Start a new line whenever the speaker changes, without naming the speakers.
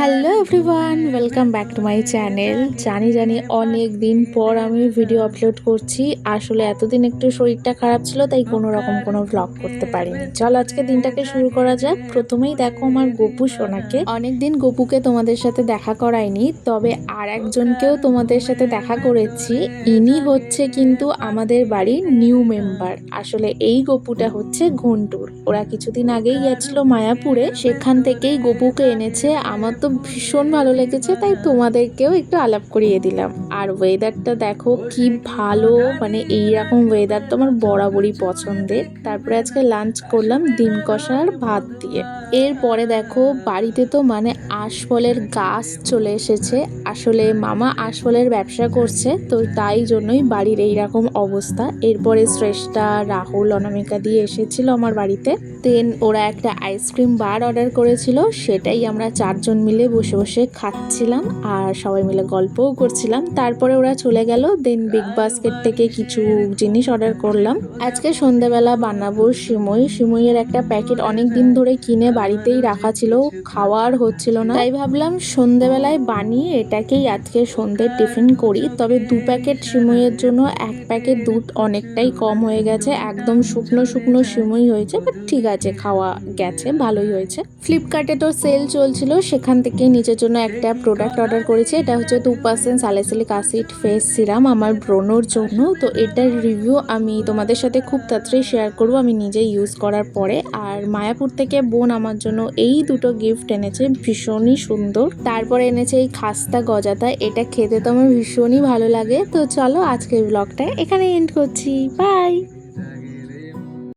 Hello everyone, welcome back to my channel. জানি অনেক দিন পর আমি ভিডিও আপলোড করছি। আসলে এতদিন একটু শরীরটা খারাপ ছিল, তাই কোনো রকম কোনো ভ্লগ করতে পারিনি। চল আজকে দিনটাকে শুরু করা যাক। প্রথমেই দেখো আমার গপু সোনাকে। অনেকদিন গপুকে তোমাদের সাথে দেখা করাইনি, তবে আর একজনকেও তোমাদের সাথে দেখা করেছি। ইনি হচ্ছে কিন্তু আমাদের বাড়ির নিউ মেম্বার। আসলে এই গপুটা হচ্ছে ঘন্টুর। ওরা কিছুদিন আগেই গেছিল মায়াপুরে, সেখান থেকেই গপুকে এনেছে। আমার তো ভীষণ ভালো লেগেছে, তাই তোমাদেরকেও একটু আলাপ করিয়ে দিলাম। আর ওয়েদারটা দেখো কি ভালো, মানে এইরকম ওয়েদার তো আমার বরাবরই পছন্দের। তারপরে আজকে লাঞ্চ করলাম ডিম কষা আর ভাত দিয়ে। এরপরে দেখো বাড়িতে তো মানে আশফলের গাছ চলে এসেছে। আসলে মামা আশফলের ব্যবসা করছে, তো তাই জন্যই বাড়ির এইরকম অবস্থা। এরপরে শ্রেষ্ঠা, রাহুল, অনামিকা দিয়ে এসেছিল আমার বাড়িতে। দেন ওরা একটা আইসক্রিম বার অর্ডার করেছিল, সেটাই আমরা চারজন মিলে বসে বসে খাচ্ছিলাম আর সবাই মিলে গল্পও করছিলাম। তারপরে ওরা চলে গেল। দেন বিগ বাস্কেট থেকে কিছু জিনিস অর্ডার করলাম। আজকে সন্ধ্যাবেলা বানাবো সিমই। সিমইয়ের একটা প্যাকেট অনেক দিন ধরে কিনে বাড়িতেই রাখা ছিল, খাওয়ার হচ্ছিল না, তাই ভাবলাম সন্ধ্যাবেলায় বানিয়ে এটাকেই আজকে সন্ধ্যের টিফিন করি। তবে 2 প্যাকেট সিমইয়ের জন্য 1 প্যাকেট দুধ অনেকটাই কম হয়ে গেছে। একদম শুকনো শুকনো সিমই হয়েছে, বাট ঠিক আছে, খাওয়া গেছে, ভালোই হয়েছে। ফ্লিপকার্টে তো সেল চলছিল, সেখান থেকে নিজের জন্য একটা প্রোডাক্ট অর্ডার করেছি। এটা হচ্ছে 2% স্যালিসিলিক অ্যাসিড ফেস সিরাম আমার ব্রণর জন্য। তো এটার রিভিউ আমি তোমাদের সাথে খুব তাড়াতাড়ি শেয়ার করব আমি নিজে ইউজ করার পরে। আর মায়াপুর থেকে বোন আমার জন্য এই দুটো গিফট এনেছে, ভীষণই সুন্দর। তারপরে এনেছে এই খাস্তা গজাতা, এটা খেতে তো আমার ভীষণই ভালো লাগে। তো চলো আজকের ব্লগটা এখানে এন্ড করছি, বাই।